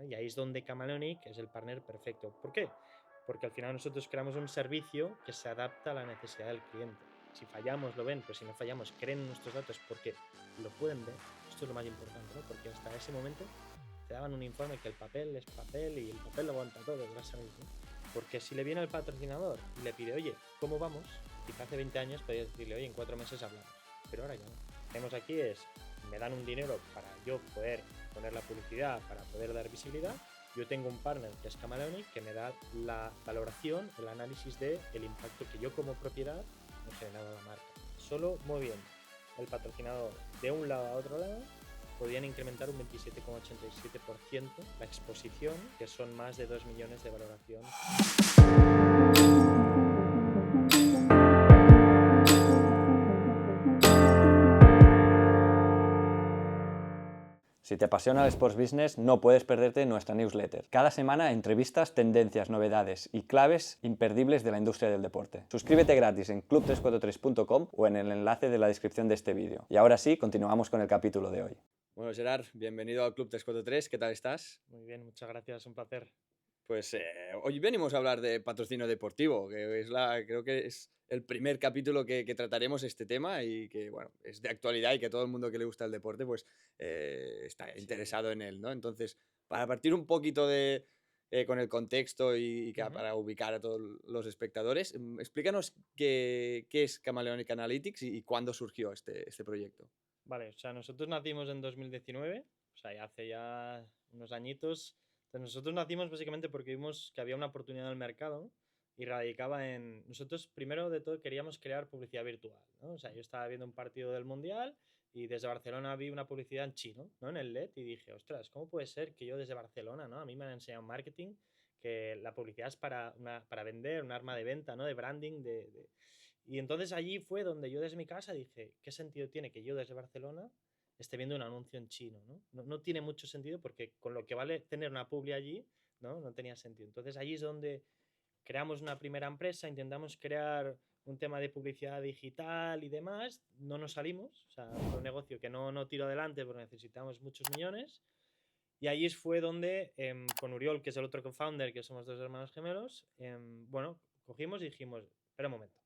¿no? Y ahí es donde Camaleonic es el partner perfecto. ¿Por qué? Porque al final nosotros creamos un servicio que se adapta a la necesidad del cliente. Si fallamos, lo ven, pero si no fallamos, creen nuestros datos porque lo pueden ver. Esto es lo más importante, ¿no? Porque hasta ese momento te daban un informe que el papel es papel y el papel lo aguanta todo, ya sabéis, ¿no? Porque si le viene el patrocinador y le pide, oye, ¿cómo vamos? Quizá hace 20 años podías decirle, oye, en 4 meses hablamos. Pero ahora ya no. Lo que hacemos aquí es, me dan un dinero para yo poder poner la publicidad, para poder dar visibilidad. Yo tengo un partner que es Camaleonic que me da la valoración, el análisis del impacto que yo como propiedad he generado a la marca. Solo moviendo el patrocinador de un lado a otro lado podían incrementar un 27,87% la exposición, que son más de 2 millones de valoración. Si te apasiona el Sports Business, no puedes perderte nuestra newsletter. Cada semana entrevistas, tendencias, novedades y claves imperdibles de la industria del deporte. Suscríbete gratis en club343.com o en el enlace de la descripción de este vídeo. Y ahora sí, continuamos con el capítulo de hoy. Bueno, Gerard, bienvenido al Club 343. ¿Qué tal estás? Muy bien, muchas gracias, un placer. Pues hoy venimos a hablar de patrocinio deportivo, que creo que es el primer capítulo que trataremos este tema y que, bueno, es de actualidad y que todo el mundo que le gusta el deporte, pues está interesado en él, ¿no? Entonces, para partir un poquito con el contexto para ubicar a todos los espectadores, explícanos qué es Camaleonic Analytics y cuándo surgió este proyecto. Vale, o sea, nosotros nacimos en 2019, o sea, ya hace ya unos añitos. Entonces, nosotros nacimos básicamente porque vimos que había una oportunidad en el mercado y radicaba en... Nosotros, primero de todo, queríamos crear publicidad virtual, ¿no? O sea, yo estaba viendo un partido del Mundial y desde Barcelona vi una publicidad en chino, ¿no? En el LED y dije, ostras, ¿cómo puede ser que yo desde Barcelona, ¿no? A mí me han enseñado marketing que la publicidad es para vender, un arma de venta, ¿no? De branding, Y entonces allí fue donde yo desde mi casa dije, ¿qué sentido tiene que yo desde Barcelona esté viendo un anuncio en chino? No tiene mucho sentido porque con lo que vale tener una publi allí, no tenía sentido. Entonces allí es donde creamos una primera empresa, intentamos crear un tema de publicidad digital y demás, no nos salimos, o sea, fue un negocio que no tiró adelante porque necesitamos muchos millones. Y allí fue donde, con Uriol, que es el otro co-founder, que somos dos hermanos gemelos, bueno, cogimos y dijimos, espera un momento,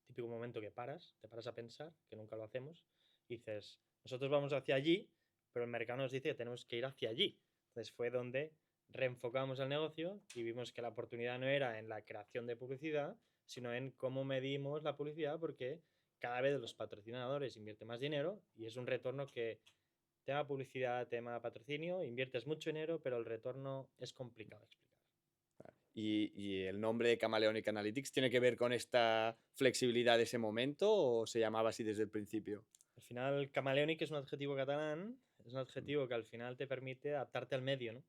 típico momento que te paras a pensar, que nunca lo hacemos, y dices, nosotros vamos hacia allí, pero el mercado nos dice que tenemos que ir hacia allí. Entonces fue donde reenfocamos el negocio y vimos que la oportunidad no era en la creación de publicidad, sino en cómo medimos la publicidad, porque cada vez los patrocinadores invierten más dinero y es un retorno que tema publicidad, tema patrocinio, inviertes mucho dinero, pero el retorno es complicado de explicar. ¿Y el nombre de Camaleonic Analytics tiene que ver con esta flexibilidad de ese momento o se llamaba así desde el principio? Al final, camaleónico es un adjetivo catalán, es un adjetivo que al final te permite adaptarte al medio, ¿no?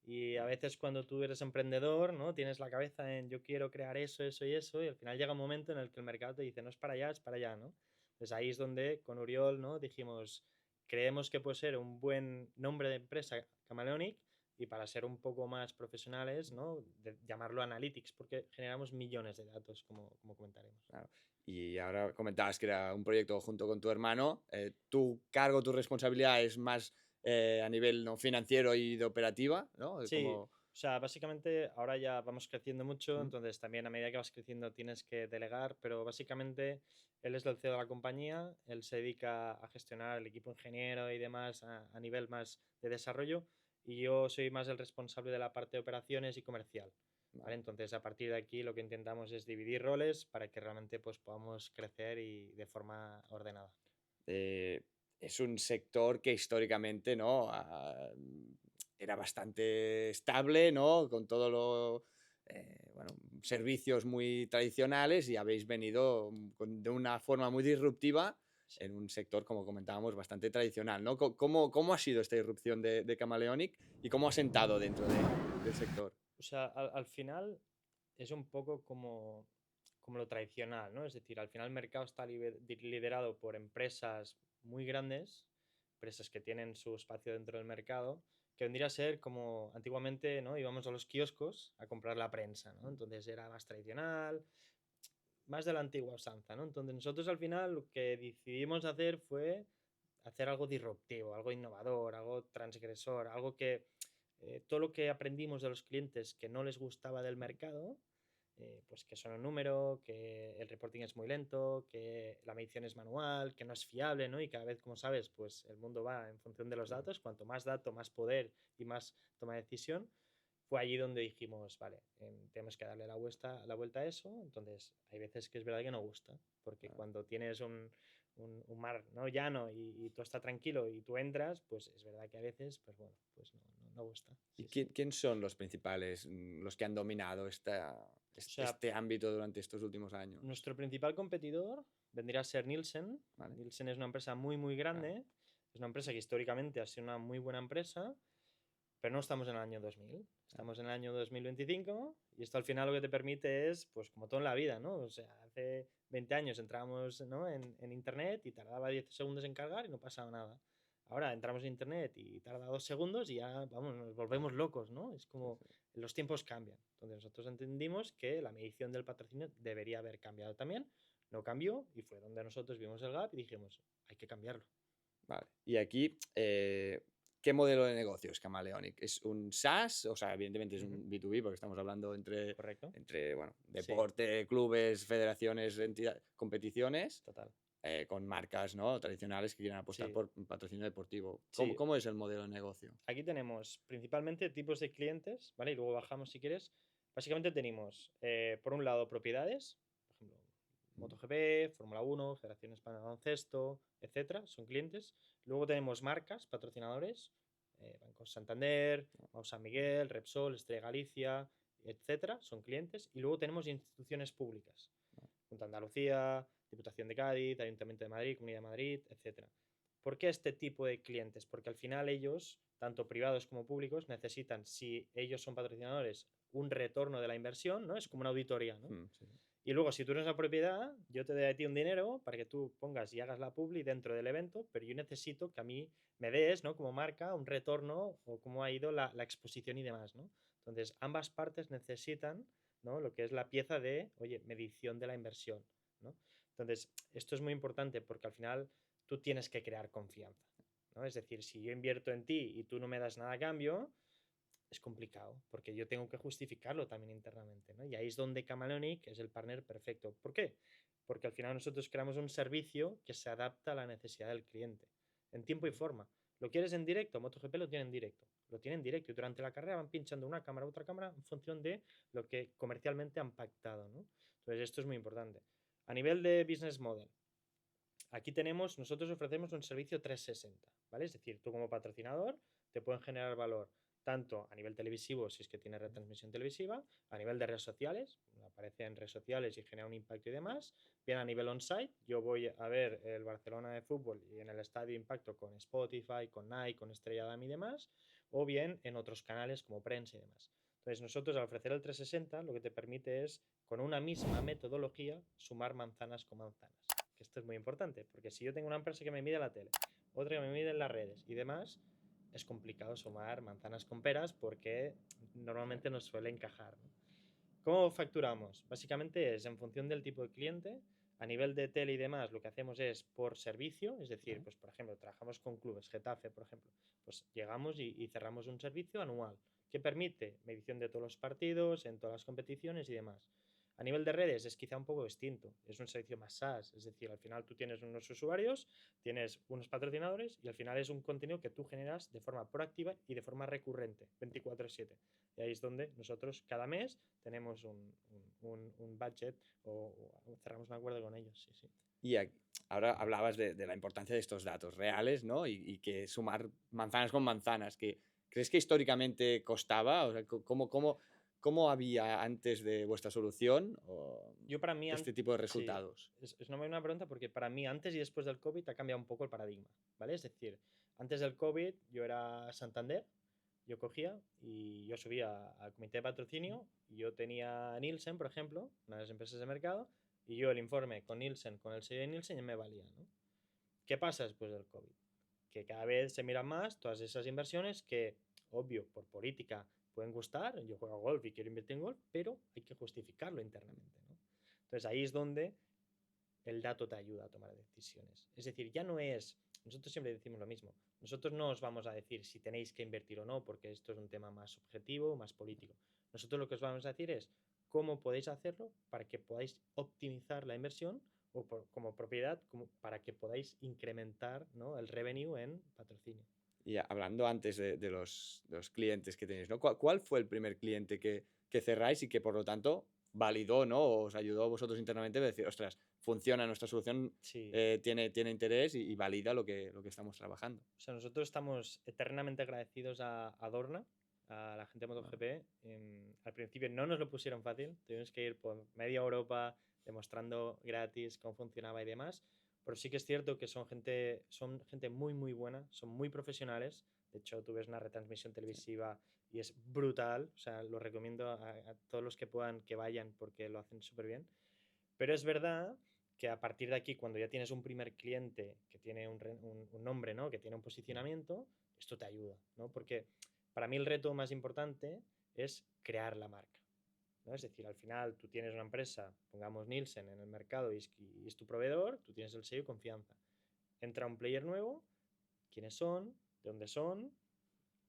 Y a veces cuando tú eres emprendedor, ¿no? Tienes la cabeza en yo quiero crear eso, eso y eso, y al final llega un momento en el que el mercado te dice no es para allá, es para allá, ¿no? Pues ahí es donde con Uriol, ¿no? Dijimos, creemos que puede ser un buen nombre de empresa Camaleonic y para ser un poco más profesionales, ¿no? De llamarlo Analytics, porque generamos millones de datos, como comentaremos. Claro. Y ahora comentabas que era un proyecto junto con tu hermano. Tu cargo, tu responsabilidad es más a nivel no financiero y de operativa, ¿no? Sí, o sea, básicamente ahora ya vamos creciendo mucho, ¿Mm? entonces también a medida que vas creciendo tienes que delegar, pero básicamente él es el CEO de la compañía, él se dedica a gestionar el equipo ingeniero y demás a nivel más de desarrollo y yo soy más el responsable de la parte de operaciones y comercial. ¿Vale? Vale. Entonces, a partir de aquí lo que intentamos es dividir roles para que realmente pues, podamos crecer y de forma ordenada. Eh, es un sector que históricamente, ¿no? Era bastante estable, ¿no? Con todo lo, bueno, servicios muy tradicionales y habéis venido de una forma muy disruptiva Sí. en un sector, como comentábamos, bastante tradicional, ¿no? ¿Cómo ha sido esta irrupción de Camaleonic y cómo ha sentado dentro del sector? O sea, al final es un poco como lo tradicional, ¿no? Es decir, al final el mercado está liderado por empresas muy grandes, empresas que tienen su espacio dentro del mercado, que vendría a ser como antiguamente, ¿no? Íbamos a los kioscos a comprar la prensa, ¿no? Entonces era más tradicional, más de la antigua usanza, ¿no? Entonces nosotros al final lo que decidimos hacer fue hacer algo disruptivo, algo innovador, algo transgresor, algo que todo lo que aprendimos de los clientes que no les gustaba del mercado, pues que son un número, que el reporting es muy lento, que la medición es manual, que no es fiable, ¿no? Y cada vez, como sabes, pues el mundo va en función de los datos. Cuanto más dato, más poder y más toma de decisión. Fue allí donde dijimos, vale, tenemos que darle la vuelta a eso. Entonces, hay veces que es verdad que no gusta, porque cuando tienes un mar, ¿no?, llano y todo está tranquilo y tú entras, pues es verdad que a veces, pues bueno, pues no gusta. ¿Y Sí. quién son los principales, los que han dominado sea, este ámbito durante estos últimos años? Nuestro principal competidor vendría a ser Nielsen. Vale. Nielsen es una empresa muy, muy grande. Es una empresa que históricamente ha sido una muy buena empresa, pero no estamos en el año 2000. Estamos en el año 2025 y esto al final lo que te permite es, pues como todo en la vida, ¿no? O sea, hace 20 años entramos, ¿no?, en Internet y tardaba 10 segundos en cargar y no pasaba nada. Ahora entramos en Internet y tarda 2 segundos y ya, vamos, nos volvemos locos, ¿no? Es como los tiempos cambian. Entonces nosotros entendimos que la medición del patrocinio debería haber cambiado también. No cambió y fue donde nosotros vimos el gap y dijimos, hay que cambiarlo. Vale. Y aquí, ¿qué modelo de negocio es Camaleonic? ¿Es un SaaS? O sea, evidentemente es un B2B porque estamos hablando entre bueno, deporte, clubes, federaciones, entidades, competiciones. Total. Con marcas, ¿no?, tradicionales que quieran apostar por un patrocinio deportivo. Sí. ¿Cómo es el modelo de negocio? Aquí tenemos principalmente tipos de clientes, ¿vale? Y luego bajamos si quieres. Básicamente tenemos, por un lado, propiedades, por ejemplo, MotoGP, Fórmula 1, Federación Española de Baloncesto, etcétera, son clientes. Luego tenemos marcas, patrocinadores, Banco Santander, Banco San Miguel, Repsol, Estrella Galicia, etcétera, son clientes. Y luego tenemos instituciones públicas, Junta de Andalucía, Diputación de Cádiz, Ayuntamiento de Madrid, Comunidad de Madrid, etcétera. ¿Por qué este tipo de clientes? Porque al final ellos, tanto privados como públicos, necesitan, si ellos son patrocinadores, un retorno de la inversión, ¿no? Es como una auditoría, ¿no? Sí. Y luego, si tú eres la propiedad, yo te doy a ti un dinero para que tú pongas y hagas la publi dentro del evento, pero yo necesito que a mí me des, ¿no?, como marca, un retorno o cómo ha ido la exposición y demás, ¿no? Entonces, ambas partes necesitan, ¿no?, lo que es la pieza de, oye, medición de la inversión, ¿no? Entonces, esto es muy importante porque al final tú tienes que crear confianza, ¿no? Es decir, si yo invierto en ti y tú no me das nada a cambio, es complicado, porque yo tengo que justificarlo también internamente, ¿no? Y ahí es donde Camaleonic es el partner perfecto. ¿Por qué? Porque al final nosotros creamos un servicio que se adapta a la necesidad del cliente, en tiempo y forma. ¿Lo quieres en directo? MotoGP lo tiene en directo. Lo tienen en directo y durante la carrera van pinchando una cámara a otra cámara en función de lo que comercialmente han pactado, ¿no? Entonces esto es muy importante. A nivel de business model, aquí tenemos, nosotros ofrecemos un servicio 360, ¿vale? Es decir, tú como patrocinador te pueden generar valor tanto a nivel televisivo, si es que tiene retransmisión televisiva, a nivel de redes sociales, aparece en redes sociales y genera un impacto y demás, bien a nivel on-site, yo voy a ver el Barcelona de fútbol y en el estadio impacto con Spotify, con Nike, con Estrella Damm y demás, o bien en otros canales como prensa y demás. Entonces nosotros al ofrecer el 360 lo que te permite es, con una misma metodología, sumar manzanas con manzanas. Que esto es muy importante, porque si yo tengo una empresa que me mide la tele, otra que me mide en las redes y demás, es complicado sumar manzanas con peras porque normalmente nos suele encajar, ¿no? ¿Cómo facturamos? Básicamente es en función del tipo de cliente. A nivel de tele y demás, lo que hacemos es por servicio, es decir, pues por ejemplo, trabajamos con clubes, Getafe, por ejemplo, pues llegamos y cerramos un servicio anual que permite medición de todos los partidos, en todas las competiciones y demás. A nivel de redes es quizá un poco distinto, es un servicio más SaaS, es decir, al final tú tienes unos usuarios, tienes unos patrocinadores y al final es un contenido que tú generas de forma proactiva y de forma recurrente, 24/7. Y ahí es donde nosotros cada mes tenemos un budget o cerramos un acuerdo con ellos. Sí. Y ahora hablabas de la importancia de estos datos reales, ¿no? Y que sumar manzanas con manzanas, que ¿crees que históricamente costaba? O sea, ¿cómo había antes de vuestra solución Yo para mí este tipo de sí, resultados? es una buena pregunta porque para mí antes y después del COVID ha cambiado un poco el paradigma, ¿vale? Es decir, antes del COVID yo era Santander, yo cogía y yo subía al comité de patrocinio y yo tenía Nielsen, por ejemplo, una de las empresas de mercado, y yo el informe con Nielsen, con el sello de Nielsen, ya me valía, ¿no? ¿Qué pasa después del COVID? Que cada vez se miran más todas esas inversiones que, obvio, por política pueden gustar. Yo juego a golf y quiero invertir en golf, pero hay que justificarlo internamente, ¿no? Entonces ahí es donde el dato te ayuda a tomar decisiones. Es decir, ya no es nosotros siempre decimos lo mismo. Nosotros no os vamos a decir si tenéis que invertir o no, porque esto es un tema más objetivo, más político. Nosotros lo que os vamos a decir es cómo podéis hacerlo para que podáis optimizar la inversión o como propiedad, como para que podáis incrementar, ¿no?, el revenue en patrocinio. Y hablando antes de los clientes que tenéis, ¿no? ¿Cuál fue el primer cliente que cerráis y que por lo tanto validó, ¿no? O os ayudó a vosotros internamente a decir, ostras, funciona nuestra solución, Sí. tiene interés y valida lo que estamos trabajando. O sea, nosotros estamos eternamente agradecidos a Dorna, a la gente de MotoGP. Al principio no nos lo pusieron fácil, tuvimos que ir por media Europa demostrando gratis cómo funcionaba y demás, pero sí que es cierto que son gente muy, muy buena, son muy profesionales. De hecho, tú ves una retransmisión televisiva y es brutal, o sea, lo recomiendo a todos los que puedan que vayan porque lo hacen súper bien. Pero es verdad que a partir de aquí, cuando ya tienes un primer cliente que tiene un nombre, ¿no?, que tiene un posicionamiento, esto te ayuda, ¿no? Porque para mí el reto más importante es crear la marca, ¿no? Es decir, al final tú tienes una empresa, pongamos Nielsen en el mercado y es tu proveedor, tú tienes el sello de confianza. Entra un player nuevo, ¿quiénes son? ¿De dónde son?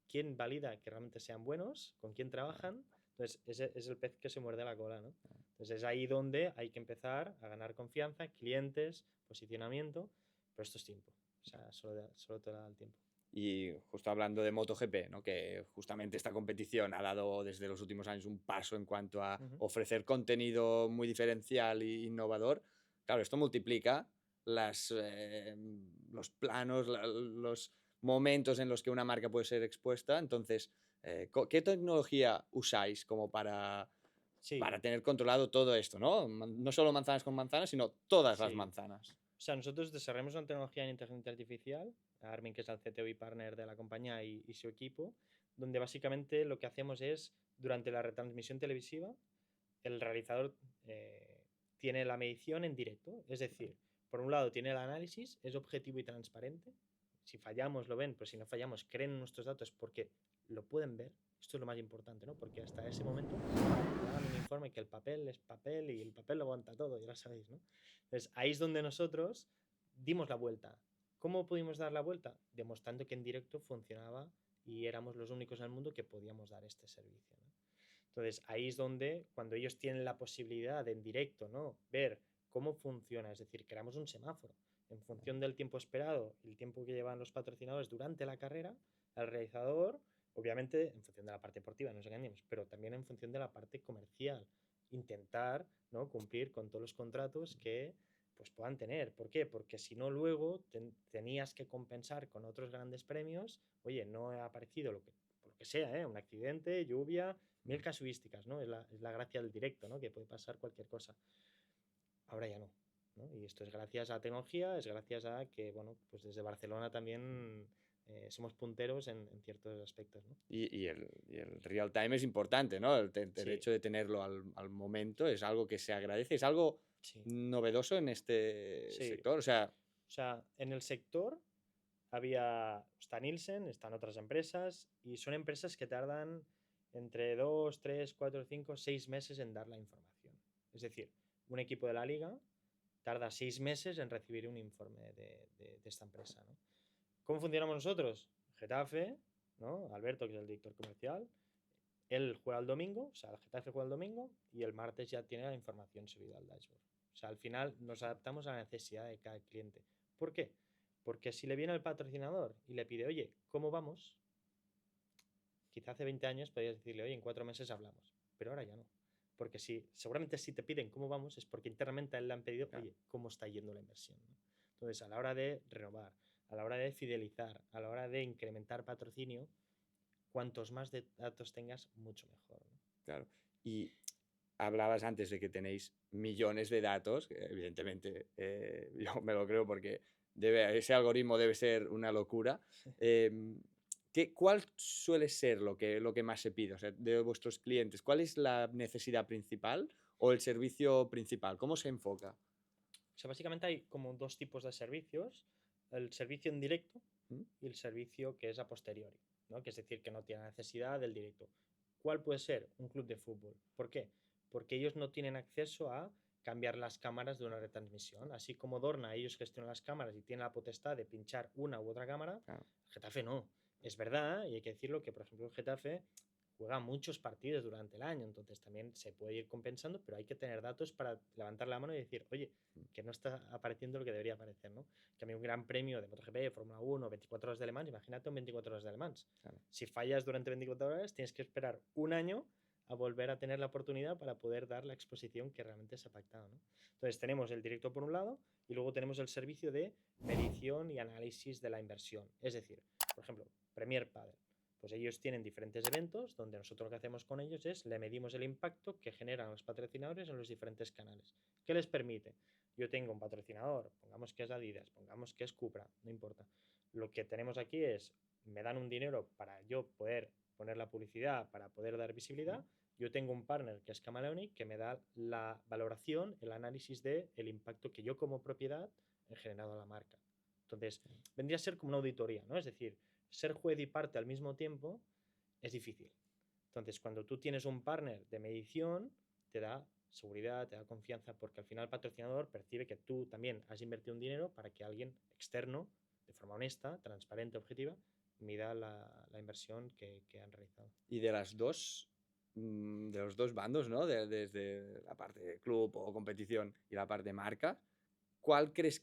¿Quién valida que realmente sean buenos? ¿Con quién trabajan? Entonces, ese es el pez que se muerde la cola, ¿no? Entonces, es ahí donde hay que empezar a ganar confianza, clientes, posicionamiento, pero esto es tiempo. O sea, solo te da el tiempo. Y justo hablando de MotoGP, ¿no? Que justamente esta competición ha dado desde los últimos años un paso en cuanto a ofrecer contenido muy diferencial e innovador. Claro, esto multiplica los planos, los momentos en los que una marca puede ser expuesta. Entonces, ¿qué tecnología usáis como Sí. para tener controlado todo esto, ¿no? No solo manzanas con manzanas, sino todas las Sí. manzanas. O sea, nosotros desarrollamos una tecnología en inteligencia artificial, Armin, que es el CTO y partner de la compañía y su equipo, donde básicamente lo que hacemos es, durante la retransmisión televisiva, el realizador tiene la medición en directo. Es decir, por un lado tiene el análisis, es objetivo y transparente. Si fallamos, lo ven, pero si no fallamos, creen nuestros datos porque lo pueden ver. Esto es lo más importante, ¿no? Porque hasta ese momento hagan un informe que el papel es papel y el papel lo aguanta todo, ya lo sabéis, ¿no? Entonces, ahí es donde nosotros dimos la vuelta. ¿Cómo pudimos dar la vuelta? Demostrando que en directo funcionaba y éramos los únicos en el mundo que podíamos dar este servicio, ¿no? Entonces, ahí es donde, cuando ellos tienen la posibilidad de en directo, ¿no?, ver cómo funciona, es decir, creamos un semáforo en función del tiempo esperado y el tiempo que llevan los patrocinadores durante la carrera, el realizador, obviamente en función de la parte deportiva, no nos engañemos, pero también en función de la parte comercial, intentar, ¿no?, cumplir con todos los contratos que pues puedan tener. ¿Por qué? Porque si no luego tenías que compensar con otros grandes premios. Oye, no ha aparecido por lo que sea, ¿eh?, un accidente, lluvia, mil casuísticas, ¿no? Es la gracia del directo, ¿no?, que puede pasar cualquier cosa. Ahora ya no, ¿no? Y esto es gracias a la tecnología, es gracias a que, bueno, pues desde Barcelona también somos punteros en ciertos aspectos, ¿no? Y el real time es importante, ¿no? El Sí. hecho de tenerlo al momento es algo que se agradece, es algo Sí. novedoso en este Sí. sector. O sea, en el sector está Nielsen, están otras empresas y son empresas que tardan entre 2, 3, 4, 5, 6 meses en dar la información. Es decir, un equipo de la liga tarda 6 meses en recibir un informe de esta empresa, ¿no? ¿Cómo funcionamos nosotros? Getafe, ¿no? Alberto, que es el director comercial, él juega el domingo, o sea, el Getafe juega el domingo y el martes ya tiene la información subida al dashboard. O sea, al final nos adaptamos a la necesidad de cada cliente. ¿Por qué? Porque si le viene el patrocinador y le pide, oye, ¿cómo vamos? Quizá hace 20 años podías decirle, oye, en 4 meses hablamos, pero ahora ya no. Porque seguramente si te piden cómo vamos es porque internamente a él le han pedido, oye, ¿cómo está yendo la inversión? ¿no? Entonces, a la hora de renovar, a la hora de fidelizar, a la hora de incrementar patrocinio, cuantos más datos tengas, mucho mejor, ¿no? claro. Y hablabas antes de que tenéis millones de datos, que evidentemente yo me lo creo porque ese algoritmo debe ser una locura. ¿Cuál suele ser lo que más se pide? O sea, de vuestros clientes, ¿cuál es la necesidad principal o el servicio principal? ¿Cómo se enfoca? O sea, básicamente hay como dos tipos de servicios. El servicio en directo ¿Mm? y el servicio que es a posteriori, ¿no? Que es decir, que no tiene necesidad del directo. ¿Cuál puede ser? Un club de fútbol. ¿Por qué? Porque ellos no tienen acceso a cambiar las cámaras de una retransmisión. Así como Dorna, ellos gestionan las cámaras y tienen la potestad de pinchar una u otra cámara, Claro. Getafe no. Es verdad, y hay que decirlo, que por ejemplo el Getafe juega muchos partidos durante el año, entonces también se puede ir compensando, pero hay que tener datos para levantar la mano y decir, oye, que no está apareciendo lo que debería aparecer, ¿no? Que a mí un gran premio de MotoGP, Fórmula 1, 24 horas de Le Mans, imagínate un 24 horas de Le Mans. Claro. Si fallas durante 24 horas, tienes que esperar un año a volver a tener la oportunidad para poder dar la exposición que realmente se ha pactado, ¿no? Entonces tenemos el directo por un lado y luego tenemos el servicio de medición y análisis de la inversión. Es decir, por ejemplo, Premier Padel. Pues ellos tienen diferentes eventos donde nosotros lo que hacemos con ellos es le medimos el impacto que generan los patrocinadores en los diferentes canales. ¿Qué les permite? Yo tengo un patrocinador, pongamos que es Adidas, pongamos que es Cupra, no importa. Lo que tenemos aquí es, me dan un dinero para yo poder poner la publicidad, para poder dar visibilidad. Yo tengo un partner que es Camaleonic que me da la valoración, el análisis del impacto que yo como propiedad he generado a la marca. Entonces, vendría a ser como una auditoría, ¿no? Es decir, ser juez y parte al mismo tiempo es difícil. Entonces, cuando tú tienes un partner de medición, te da seguridad, te da confianza, porque al final el patrocinador percibe que tú también has invertido un dinero para que alguien externo, de forma honesta, transparente, objetiva, mida la inversión que han realizado. Y de de los dos bandos, ¿no? Desde la parte de club o competición y la parte de marca, ¿cuál crees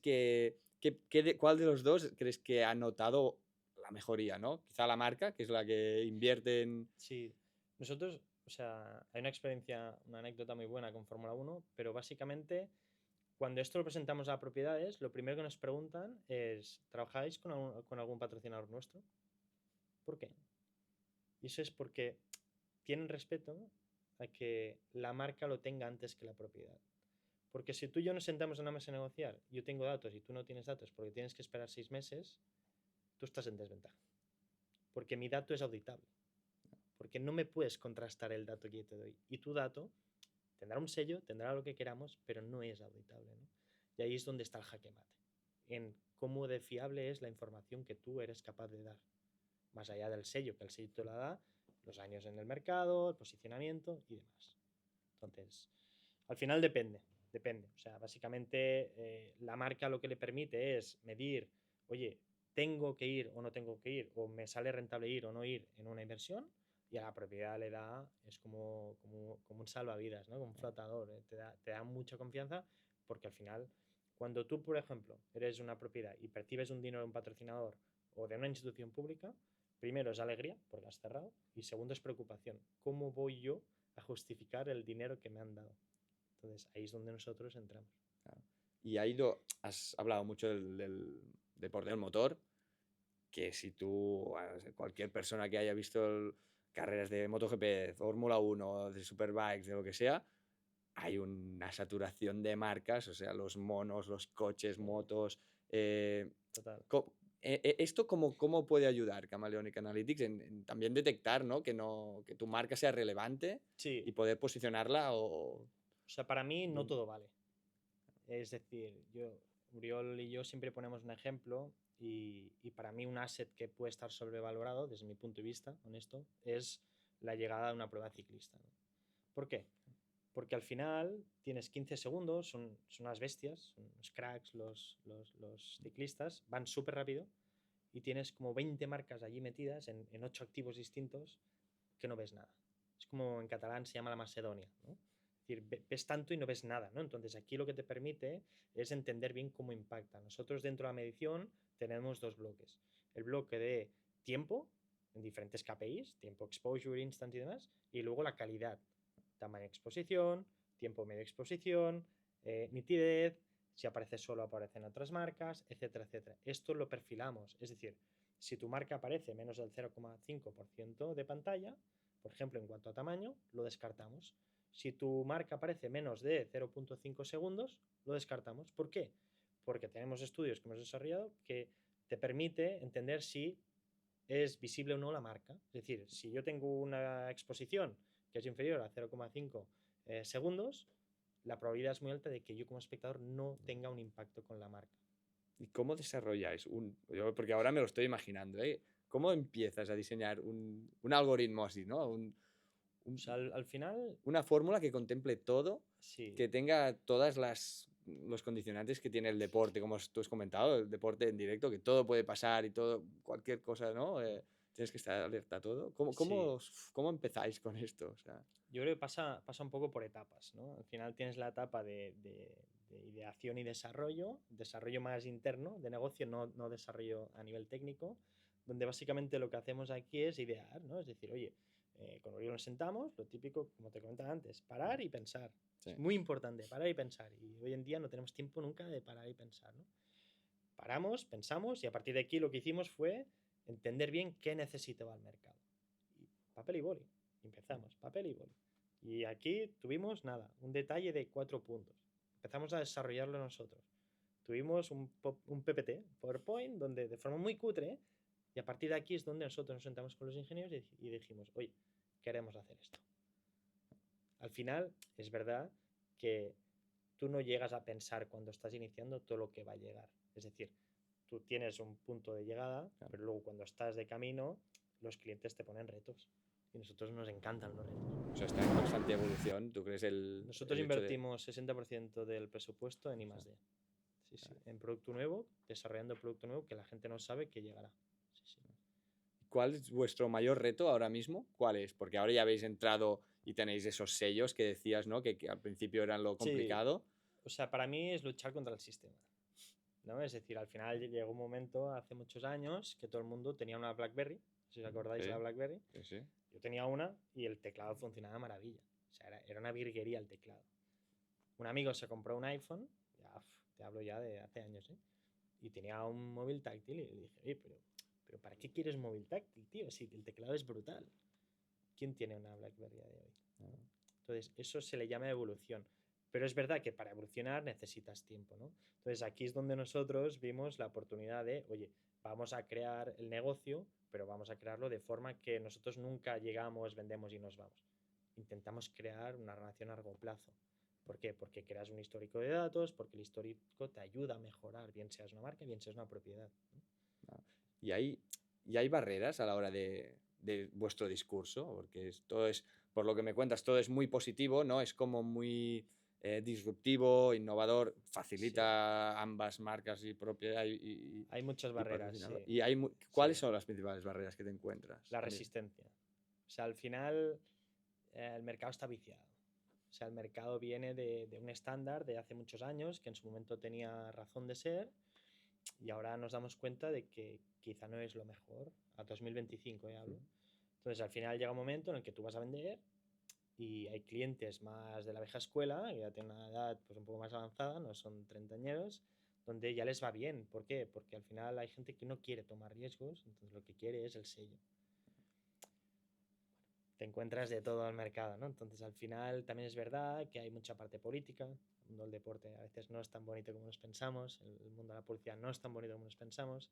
cuál de los dos crees que ha notado la mejoría, ¿no? Quizá la marca, que es la que invierte en... Sí, nosotros, o sea, hay una experiencia, una anécdota muy buena con Fórmula 1, pero básicamente cuando esto lo presentamos a propiedades, lo primero que nos preguntan es, ¿trabajáis con algún patrocinador nuestro? ¿Por qué? Y eso es porque tienen respeto a que la marca lo tenga antes que la propiedad. Porque si tú y yo nos sentamos en una mesa a negociar, yo tengo datos y tú no tienes datos porque tienes que esperar 6 meses, tú estás en desventaja. Porque mi dato es auditable. Porque no me puedes contrastar el dato que yo te doy. Y tu dato tendrá un sello, tendrá lo que queramos, pero no es auditable, ¿no? Y ahí es donde está el jaque mate. En cómo de fiable es la información que tú eres capaz de dar. Más allá del sello, que el sello te lo da, los años en el mercado, el posicionamiento y demás. Entonces, al final depende. O sea, básicamente la marca lo que le permite es medir, oye, tengo que ir o no tengo que ir, o me sale rentable ir o no ir en una inversión, y a la propiedad le da, es como un salvavidas, ¿no? Como un flotador, te da mucha confianza porque al final, cuando tú, por ejemplo, eres una propiedad y percibes un dinero de un patrocinador o de una institución pública, primero es alegría porque has cerrado y segundo es preocupación. ¿Cómo voy yo a justificar el dinero que me han dado? Entonces ahí es donde nosotros entramos. Claro. Y has hablado mucho del deporte del motor, que si tú, cualquier persona que haya visto carreras de MotoGP, Fórmula 1, de Superbikes, de lo que sea, hay una saturación de marcas, o sea, los monos, los coches, motos. Total. ¿Esto cómo puede ayudar Camaleonic Analytics en también detectar, ¿no? Que tu marca sea relevante Sí, y poder posicionarla o sea, para mí no bien? todo vale. Es decir, Uriol y yo siempre ponemos un ejemplo y para mí un asset que puede estar sobrevalorado, desde mi punto de vista, honesto, es la llegada de una prueba ciclista, ¿no? ¿Por qué? Porque al final tienes 15 segundos, son unas bestias, son unos cracks los ciclistas, van súper rápido y tienes como 20 marcas allí metidas en 8 activos distintos que no ves nada. Es como en catalán se llama la Macedonia, ¿no? Es decir, ves tanto y no ves nada, ¿no? Entonces aquí lo que te permite es entender bien cómo impacta. Nosotros dentro de la medición tenemos dos bloques. El bloque de tiempo en diferentes KPIs, tiempo exposure, instant y demás, y luego la calidad, tamaño de exposición, tiempo medio de exposición, nitidez, si aparece solo aparecen otras marcas, etcétera, etcétera. Esto lo perfilamos, es decir, si tu marca aparece menos del 0,5% de pantalla, por ejemplo, en cuanto a tamaño, lo descartamos. Si tu marca aparece menos de 0,5 segundos, lo descartamos. ¿Por qué? Porque tenemos estudios que hemos desarrollado que te permite entender si es visible o no la marca. Es decir, si yo tengo una exposición que es inferior a 0,5 segundos, la probabilidad es muy alta de que yo como espectador no tenga un impacto con la marca. ¿Y cómo desarrolláis porque ahora me lo estoy imaginando, ¿eh? ¿Cómo empiezas a diseñar un algoritmo así, ¿no? O sea, al final, una fórmula que contemple todo, sí. que tenga todas los condicionantes que tiene el deporte, como tú has comentado, el deporte en directo, que todo puede pasar y todo, cualquier cosa, ¿no? Tienes que estar alerta a todo. ¿Cómo, Sí. cómo, cómo empezáis con esto? O sea, Yo creo que pasa un poco por etapas, ¿no? Al final tienes la etapa de ideación y desarrollo más interno de negocio, no desarrollo a nivel técnico, donde básicamente lo que hacemos aquí es idear, ¿no? Es decir, oye, con Oriol nos sentamos, lo típico, como te comentaba antes, parar y pensar. sí. Es muy importante, parar y pensar. Y hoy en día no tenemos tiempo nunca de parar y pensar, ¿no? Paramos, pensamos y a partir de aquí lo que hicimos fue entender bien qué necesitaba el mercado. Y papel y boli. Empezamos, papel y boli. Y aquí tuvimos nada, un detalle de 4 puntos. Empezamos a desarrollarlo nosotros. Tuvimos un PPT, PowerPoint, donde de forma muy cutre, y a partir de aquí es donde nosotros nos sentamos con los ingenieros y dijimos, oye, queremos hacer esto. Al final, es verdad que tú no llegas a pensar cuando estás iniciando todo lo que va a llegar. Es decir, tú tienes un punto de llegada, Claro. pero luego cuando estás de camino, los clientes te ponen retos. Y a nosotros nos encantan los retos. O sea, está en constante evolución. ¿Tú crees Nosotros el hecho de...? invertimos 60% del presupuesto en I+D. Sí, sí. En producto nuevo, desarrollando producto nuevo que la gente no sabe que llegará. Sí, sí. ¿Cuál es vuestro mayor reto ahora mismo? ¿Cuál es? Porque ahora ya habéis entrado y tenéis esos sellos que decías, ¿no? Que al principio eran lo Sí. complicado. O sea, para mí es luchar contra el sistema, ¿no? Es decir, al final llegó un momento hace muchos años que todo el mundo tenía una BlackBerry. Si os acordáis Sí. de la BlackBerry. Sí, sí. Yo tenía una y el teclado funcionaba de maravilla. O sea, era una virguería el teclado. Un amigo se compró un iPhone, ya, te hablo ya de hace años, ¿eh? Y tenía un móvil táctil y le dije, oye, pero ¿para qué quieres móvil táctil, tío? Si el teclado es brutal. ¿Quién tiene una BlackBerry a de hoy? Entonces, eso se le llama evolución. Pero es verdad que para evolucionar necesitas tiempo, ¿no? Entonces, aquí es donde nosotros vimos la oportunidad de, oye, vamos a crear el negocio, pero vamos a crearlo de forma que nosotros nunca llegamos, vendemos y nos vamos. Intentamos crear una relación a largo plazo. ¿Por qué? Porque creas un histórico de datos, porque el histórico te ayuda a mejorar, bien seas una marca, bien seas una propiedad, ¿no? ¿Y hay barreras a la hora de vuestro discurso? Porque todo es, por lo que me cuentas, todo es muy positivo, ¿no? Es como muy disruptivo, innovador, facilita ambas marcas y propiedad Hay muchas barreras, sí. patrocinador. ¿Y cuáles Sí. son las principales barreras que te encuentras? La resistencia. O sea, al final el mercado está viciado. O sea, el mercado viene de un estándar de hace muchos años que en su momento tenía razón de ser y ahora nos damos cuenta de que quizá no es lo mejor. A 2025 hablo. Entonces, al final llega un momento en el que tú vas a vender y hay clientes más de la vieja escuela, que ya tienen una edad pues, un poco más avanzada, no son treintañeros, donde ya les va bien. ¿Por qué? Porque al final hay gente que no quiere tomar riesgos, entonces lo que quiere es el sello. Te encuentras de todo el mercado, ¿no? Entonces, al final también es verdad que hay mucha parte política. El mundo del deporte a veces no es tan bonito como nos pensamos, el mundo de la publicidad no es tan bonito como nos pensamos,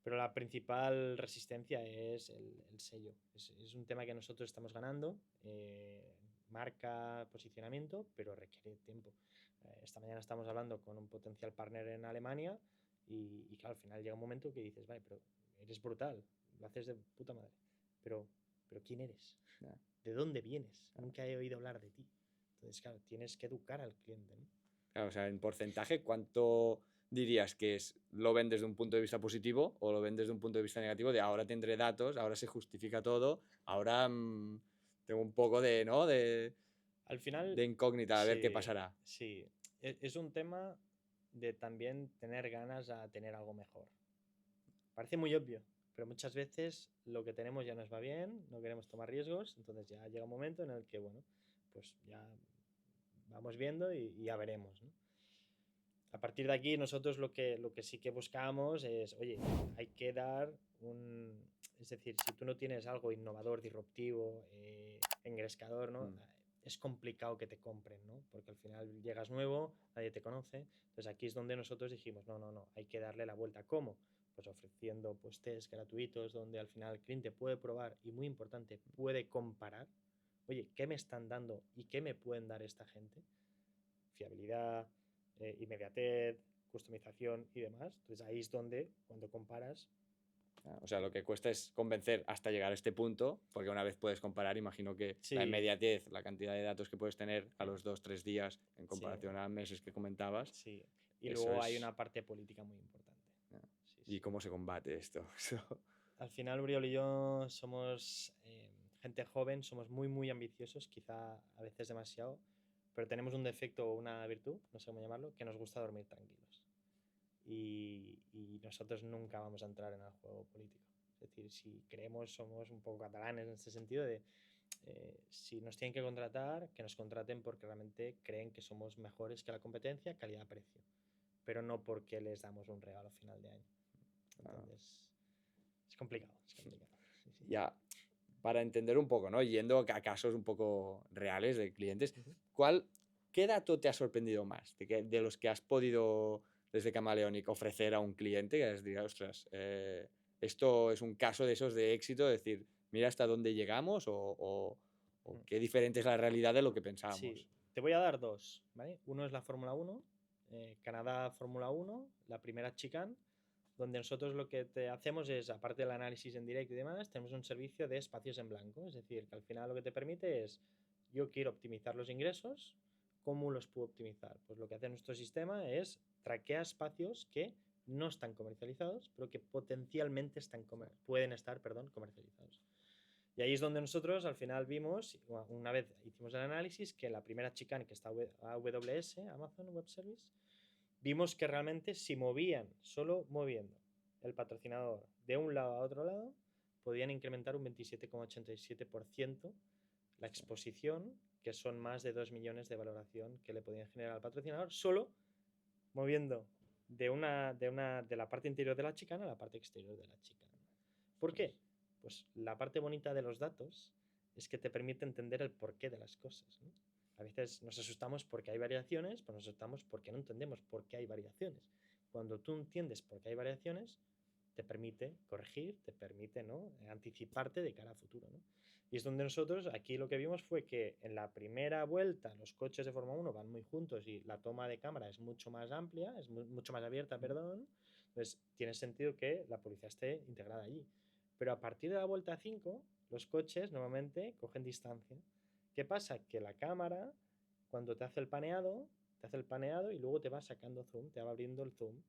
pero la principal resistencia es el sello. Es un tema que nosotros estamos ganando, marca, posicionamiento, pero requiere tiempo. Esta mañana estamos hablando con un potencial partner en Alemania y claro, al final llega un momento que dices, vale, pero eres brutal, lo haces de puta madre, pero ¿quién eres? Yeah. ¿De dónde vienes? Nunca he oído hablar de ti. Entonces, claro, tienes que educar al cliente, ¿no? Claro, o sea, en porcentaje, ¿cuánto dirías que lo ven desde un punto de vista positivo o lo ven desde un punto de vista negativo? De ahora tendré datos, ahora se justifica todo, ahora tengo un poco de, ¿no? Al final, de incógnita, a ver qué pasará. Sí, es un tema de también tener ganas a tener algo mejor. Parece muy obvio, pero muchas veces lo que tenemos ya nos va bien, no queremos tomar riesgos, entonces ya llega un momento en el que, bueno, pues ya vamos viendo y ya veremos, ¿no? A partir de aquí nosotros lo que sí que buscamos es, oye, hay que dar un... Es decir, si tú no tienes algo innovador, disruptivo, engrescador, ¿no? Es complicado que te compren, ¿no? Porque al final llegas nuevo, nadie te conoce. Entonces aquí es donde nosotros dijimos, no, hay que darle la vuelta. ¿Cómo? Pues ofreciendo pues, test gratuitos donde al final el cliente puede probar y muy importante, puede comparar. Oye, ¿qué me están dando y qué me pueden dar esta gente? Fiabilidad, inmediatez, customización y demás. Entonces ahí es donde, cuando comparas, O sea, lo que cuesta es convencer hasta llegar a este punto, porque una vez puedes comparar, imagino que Sí. la inmediatez, la cantidad de datos que puedes tener a los 2-3 días en comparación a meses que comentabas. Sí. Y Eso luego hay es- una parte política muy importante. Ah. Sí, ¿Y sí. cómo se combate esto? Al final, Uriol y yo somos gente joven, somos muy ambiciosos, quizá a veces demasiado, pero tenemos un defecto o una virtud, no sé cómo llamarlo, que nos gusta dormir tranquilos. Y nosotros nunca vamos a entrar en el juego político. Es decir, si creemos, somos un poco catalanes en este sentido de si nos tienen que contratar, que nos contraten porque realmente creen que somos mejores que la competencia, calidad-precio, pero no porque les damos un regalo a final de año. Entonces, es complicado, es complicado. Sí, sí. Ya, para entender un poco, ¿no? Yendo a casos un poco reales de clientes, Ujú. ¿qué dato te ha sorprendido más de los que has podido desde Camaleonic ofrecer a un cliente que les diga, ostras, esto es un caso de esos de éxito, decir, mira hasta dónde llegamos o qué diferente es la realidad de lo que pensábamos? Sí, te voy a dar dos, ¿vale? Uno es la Fórmula 1, Canadá Fórmula 1, la primera chicane, donde nosotros lo que te hacemos es, aparte del análisis en directo y demás, tenemos un servicio de espacios en blanco, es decir, que al final lo que te permite es, yo quiero optimizar los ingresos, ¿cómo los puedo optimizar? Pues lo que hace nuestro sistema es traquea espacios que no están comercializados, pero que potencialmente pueden estar, perdón, comercializados. Y ahí es donde nosotros al final vimos, una vez hicimos el análisis, que la primera chicane que está AWS, Amazon Web Service, vimos que realmente si movían, solo moviendo el patrocinador de un lado a otro lado, podían incrementar un 27,87% la exposición, que son más de 2 millones de valoración que le podían generar al patrocinador, solo moviendo de la parte interior de la chicana a la parte exterior de la chicana. ¿Por qué? Pues la parte bonita de los datos es que te permite entender el porqué de las cosas, ¿no? A veces nos asustamos porque hay variaciones, pero nos asustamos porque no entendemos por qué hay variaciones. Cuando tú entiendes por qué hay variaciones, te permite corregir, te permite, ¿no?, anticiparte de cara a futuro, ¿no? Y es donde nosotros aquí lo que vimos fue que en la primera vuelta los coches de Fórmula 1 van muy juntos y la toma de cámara es mucho más amplia, es mucho más abierta, perdón. Entonces tiene sentido que la policía esté integrada allí. Pero a partir de la vuelta 5, los coches normalmente cogen distancia. ¿Qué pasa? Que la cámara, cuando te hace el paneado y luego te va sacando zoom, te va abriendo el zoom.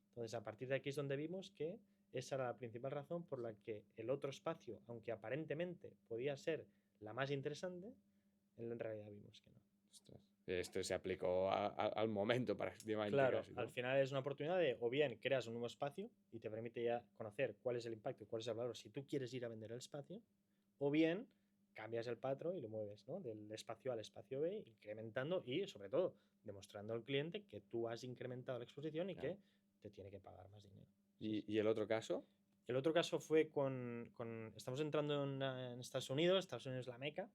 Entonces, a partir de aquí es donde vimos que esa era la principal razón por la que el otro espacio, aunque aparentemente podía ser la más interesante, en realidad vimos que no. Ostras, esto se aplicó al momento prácticamente Claro, casi, ¿no? al final es una oportunidad de, o bien creas un nuevo espacio y te permite ya conocer cuál es el impacto y cuál es el valor si tú quieres ir a vender el espacio, o bien cambias el patrón y lo mueves, ¿no?, del espacio al espacio B, incrementando y, sobre todo, demostrando al cliente que tú has incrementado la exposición y Claro. que te tiene que pagar más dinero. Sí, sí. ¿Y el otro caso? El otro caso fue estamos entrando en Estados Unidos es la meca,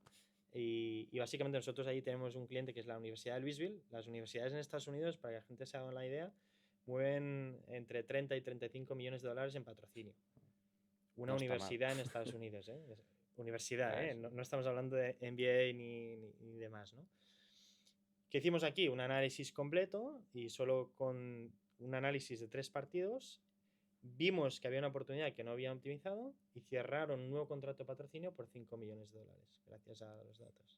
y básicamente nosotros ahí tenemos un cliente que es la Universidad de Louisville. Las universidades en Estados Unidos, para que la gente se haga una idea, mueven entre 30 y 35 millones de dólares en patrocinio. Una No está mal. universidad en Estados Unidos, ¿eh? Universidad, Ah, ¿eh? es- No estamos hablando de MBA ni demás, ¿no? ¿Qué hicimos aquí? Un análisis completo y solo con un análisis de 3 partidos vimos que había una oportunidad que no habían optimizado y cerraron un nuevo contrato de patrocinio por 5 millones de dólares, gracias a los datos.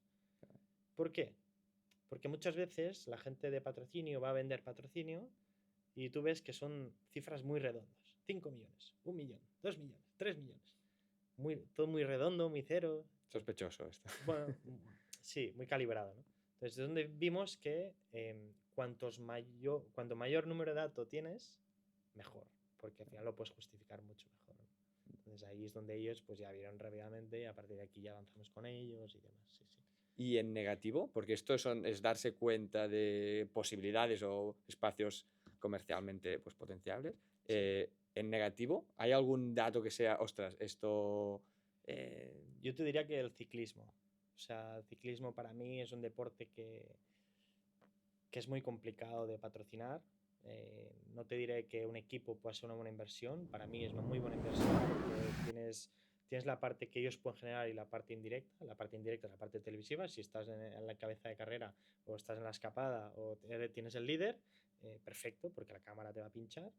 ¿Por qué? Porque muchas veces la gente de patrocinio va a vender patrocinio y tú ves que son cifras muy redondas. 5 millones, 1 millón, 2 millones, 3 millones. Todo muy redondo, muy cero. Sospechoso esto. Bueno, sí, muy calibrado, ¿no? Entonces, es donde vimos que cuanto mayor número de datos tienes, mejor, porque al final lo puedes justificar mucho mejor, ¿no? Entonces ahí es donde ellos pues ya vieron rápidamente y a partir de aquí ya avanzamos con ellos y demás. Sí, sí. ¿Y en negativo? Porque esto es darse cuenta de posibilidades o espacios comercialmente pues, potenciables. En negativo, ¿hay algún dato que sea, ostras, esto... Yo te diría que el ciclismo. O sea, el ciclismo para mí es un deporte que es muy complicado de patrocinar. No te diré que un equipo pueda ser una buena inversión. Para mí es una muy buena inversión porque tienes la parte que ellos pueden generar y la parte indirecta. La parte indirecta es la parte televisiva. Si estás en la cabeza de carrera o estás en la escapada o tienes el líder, perfecto, porque la cámara te va a pinchar.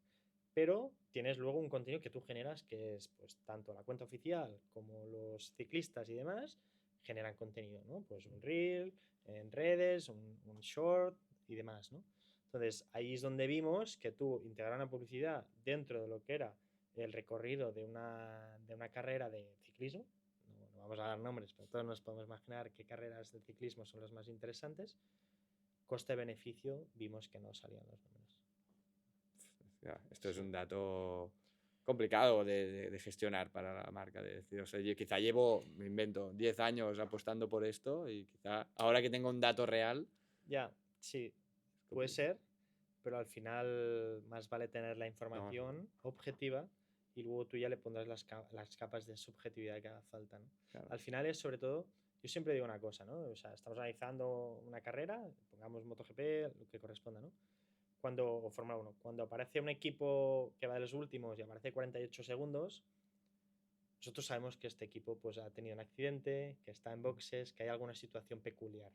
pero tienes luego un contenido que tú generas que es pues tanto la cuenta oficial como los ciclistas y demás generan contenido, ¿no? Pues un reel en redes, un short y demás, ¿no? Entonces ahí es donde vimos que tú integrar una publicidad dentro de lo que era el recorrido de una carrera de ciclismo, no vamos a dar nombres, pero todos nos podemos imaginar qué carreras de ciclismo son las más interesantes, coste-beneficio vimos que no salían los números. Ya, esto es Sí. un dato complicado de gestionar para la marca. De decir, o sea, yo quizá llevo, me invento, 10 años apostando por esto y quizá ahora que tengo un dato real, Ya, sí, puede complicado. ser, pero al final más vale tener la No, información objetiva y luego tú ya le pondrás las capas de subjetividad que haga falta, ¿no? claro. Al final es sobre todo, yo siempre digo una cosa, ¿no? O sea, estamos analizando una carrera, pongamos MotoGP, lo que corresponda, ¿no? O Fórmula 1, cuando aparece un equipo que va de los últimos y aparece 48 segundos, nosotros sabemos que este equipo pues, ha tenido un accidente, que está en boxes, que hay alguna situación peculiar.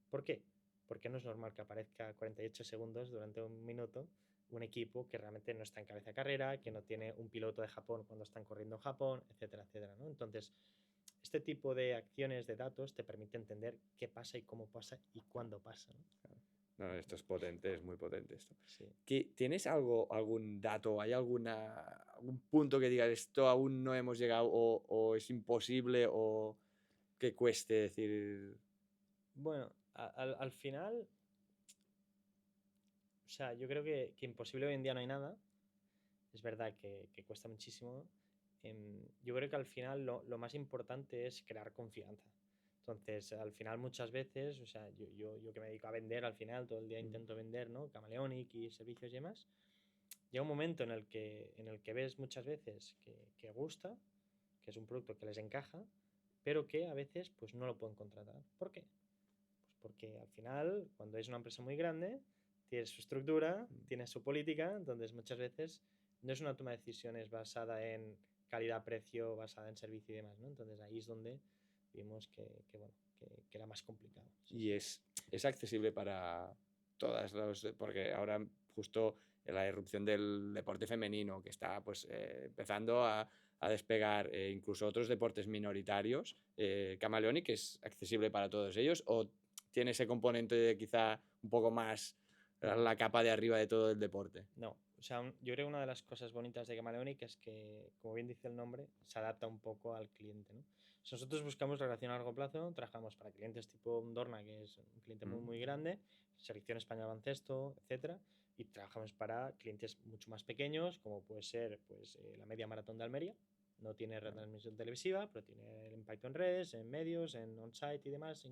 ¿Por qué? Porque no es normal que aparezca 48 segundos durante un minuto un equipo que realmente no está en cabeza de carrera, que no tiene un piloto de Japón cuando están corriendo en Japón, etcétera, etcétera, ¿no? Entonces, este tipo de acciones de datos te permite entender qué pasa y cómo pasa y cuándo pasa, ¿no? No, esto es potente, es muy potente esto. Sí. ¿Tienes algún dato, hay algún punto que digas esto aún no hemos llegado o es imposible o que cueste decir? Bueno, al final, o sea, yo creo que imposible hoy en día no hay nada. Es verdad que cuesta muchísimo. Yo creo que al final lo más importante es crear confianza. Entonces, al final muchas veces, o sea, yo que me dedico a vender, al final todo el día intento vender, ¿no? Camaleonic y servicios y demás. Llega un momento en el que ves muchas veces que gusta, que es un producto que les encaja, pero que a veces pues no lo pueden contratar. ¿Por qué? Pues porque al final, cuando es una empresa muy grande, tiene su estructura, tiene su política, entonces muchas veces no es una toma de decisiones basada en calidad-precio, basada en servicio y demás, ¿no? Entonces ahí es donde vimos bueno, que era más complicado. Sí, Y es accesible para todas las, porque ahora justo la irrupción del deporte femenino que está pues empezando a despegar, incluso otros deportes minoritarios, Camaleonic es accesible para todos ellos o tiene ese componente de quizá un poco más la capa de arriba de todo el deporte. No, o sea, yo creo que una de las cosas bonitas de Camaleonic es que, como bien dice el nombre, se adapta un poco al cliente, ¿no? O sea, nosotros buscamos relación a largo plazo, trabajamos para clientes tipo Dorna, que es un cliente muy, muy grande, Selección Española de Baloncesto, etcétera, y trabajamos para clientes mucho más pequeños, como puede ser pues, la Media Maratón de Almería. No tiene retransmisión televisiva, pero tiene el impacto en redes, en medios, en on-site y demás,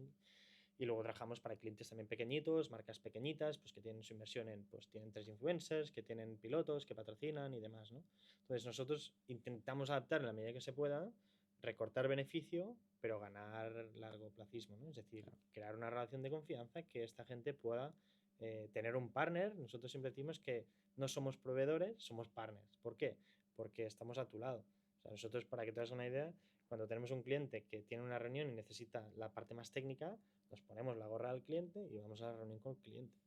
y luego trabajamos para clientes también pequeñitos, marcas pequeñitas, pues que tienen su inversión en, pues tienen 3 influencers, que tienen pilotos, que patrocinan y demás, ¿no? Entonces nosotros intentamos adaptar en la medida que se pueda, recortar beneficio, pero ganar largo placismo, ¿no? Es decir, crear una relación de confianza que esta gente pueda tener un partner. Nosotros siempre decimos que no somos proveedores, somos partners. ¿Por qué? Porque estamos a tu lado. O sea, nosotros, para que te hagas una idea, cuando tenemos un cliente que tiene una reunión y necesita la parte más técnica, nos ponemos la gorra al cliente y vamos a la reunión con el cliente.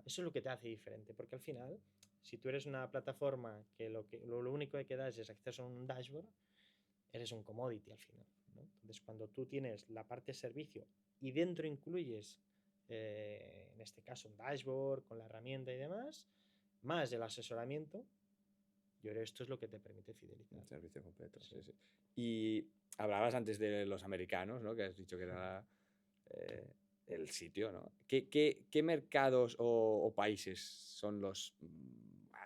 Eso es lo que te hace diferente, porque al final, si tú eres una plataforma que lo único que das es acceso a un dashboard, eres un commodity al final, ¿no? Entonces, cuando tú tienes la parte de servicio y dentro incluyes, en este caso, un dashboard con la herramienta y demás, más el asesoramiento, yo creo que esto es lo que te permite fidelizar. Un servicio completo, Sí. sí, sí. Y hablabas antes de los americanos, ¿no? Que has dicho que era el sitio, ¿no? ¿Qué mercados o países son los...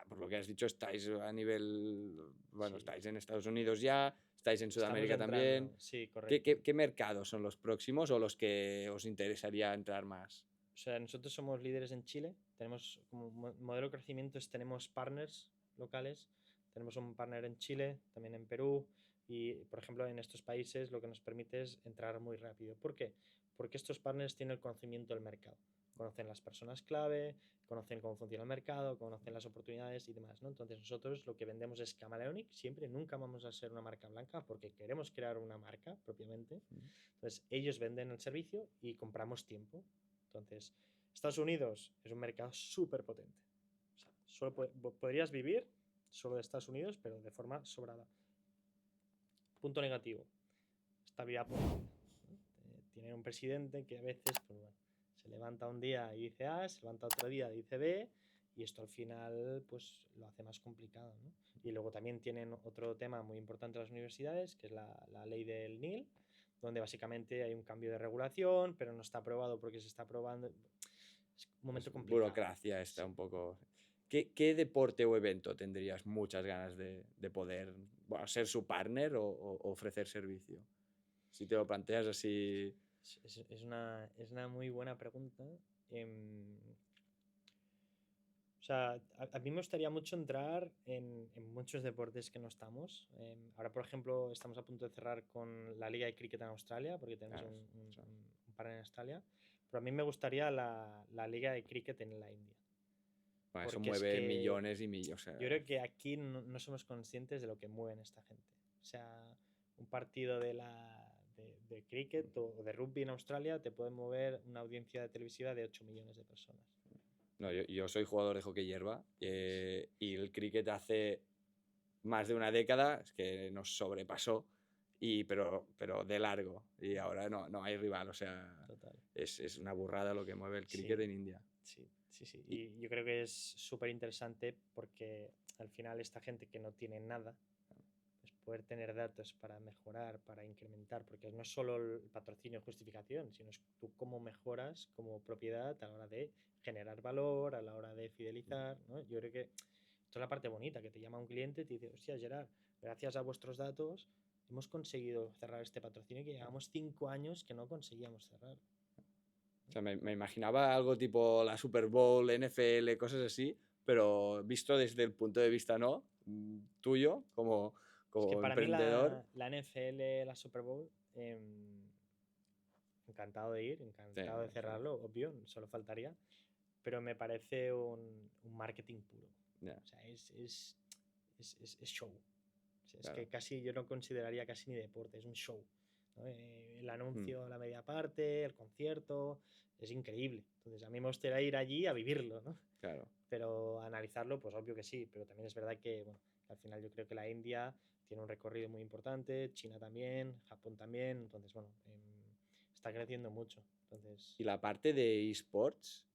por lo que has dicho, estáis a nivel... Bueno, Sí. estáis en Estados Unidos ya, estáis en Sudamérica Estamos también. entrando, sí, correcto. ¿Qué mercados son los próximos o los que os interesaría entrar más? O sea, nosotros somos líderes en Chile. Tenemos como modelo de crecimiento, tenemos partners locales. Tenemos un partner en Chile, también en Perú. Y, por ejemplo, en estos países lo que nos permite es entrar muy rápido. ¿Por qué? Porque estos partners tienen el conocimiento del mercado. Conocen las personas clave, conocen cómo funciona el mercado, conocen las oportunidades y demás, ¿no? Entonces nosotros lo que vendemos es Camaleonic. Siempre, nunca vamos a ser una marca blanca porque queremos crear una marca propiamente. Entonces ellos venden el servicio y compramos tiempo. Entonces, Estados Unidos es un mercado súper potente. O sea, solo podrías vivir solo de Estados Unidos, pero de forma sobrada. Punto negativo, estabilidad política, ¿no? Tienen un presidente que a veces, pues bueno, se levanta un día y dice A, se levanta otro día y dice B, y esto al final pues lo hace más complicado, ¿no? Y luego también tienen otro tema muy importante en las universidades, que es la ley del NIL, donde básicamente hay un cambio de regulación, pero no está aprobado porque se está aprobando. Es un momento complicado. Burocracia está un poco... ¿Qué deporte o evento tendrías muchas ganas de poder, bueno, ser su partner o ofrecer servicio? Si te lo planteas así... Es una muy buena pregunta. O sea, a mí me gustaría mucho entrar en muchos deportes que no estamos. Ahora, por ejemplo, estamos a punto de cerrar con la Liga de Cricket en Australia, porque tenemos Claro, un par en Australia. Pero a mí me gustaría la Liga de Cricket en la India. Bueno, eso Porque es mueve que millones y millones. O sea, yo creo que aquí no somos conscientes de lo que mueven esta gente. O sea, un partido de cricket o de rugby en Australia te puede mover una audiencia televisiva de 8 millones de personas. no, yo soy jugador de hockey hierba y el cricket hace más de una década es que nos sobrepasó, pero de largo. Y ahora no hay rival. O sea, Total. es una burrada lo que mueve el cricket Sí. en India. Sí. Y yo creo que es súper interesante porque al final esta gente que no tiene nada, pues poder tener datos para mejorar, para incrementar, porque no es solo el patrocinio o justificación, sino es tú cómo mejoras como propiedad a la hora de generar valor, a la hora de fidelizar, ¿no? Yo creo que esto es la parte bonita, que te llama un cliente y te dice, hostia, Gerard, gracias a vuestros datos hemos conseguido cerrar este patrocinio que llevamos 5 años que no conseguíamos cerrar. O sea, me imaginaba algo tipo la Super Bowl, NFL, cosas así, pero visto desde el punto de vista tuyo, como Es que para mí emprendedor. la NFL, la Super Bowl, encantado de ir, Sí, encantado de cerrarlo, obvio, solo faltaría, pero me parece un marketing puro. ya, O sea, es show. O sea, es claro. que casi yo no consideraría casi ni deporte, es un show, ¿no? El Mm, anuncio, la media parte, el concierto, es increíble. Entonces a mí me gustaría ir allí a vivirlo, ¿no? claro. Pero analizarlo, pues obvio que sí, pero también es verdad que, bueno, al final yo creo que la India tiene un recorrido muy importante, China también, Japón también, entonces, bueno, está creciendo mucho. Entonces, Y la parte de esports,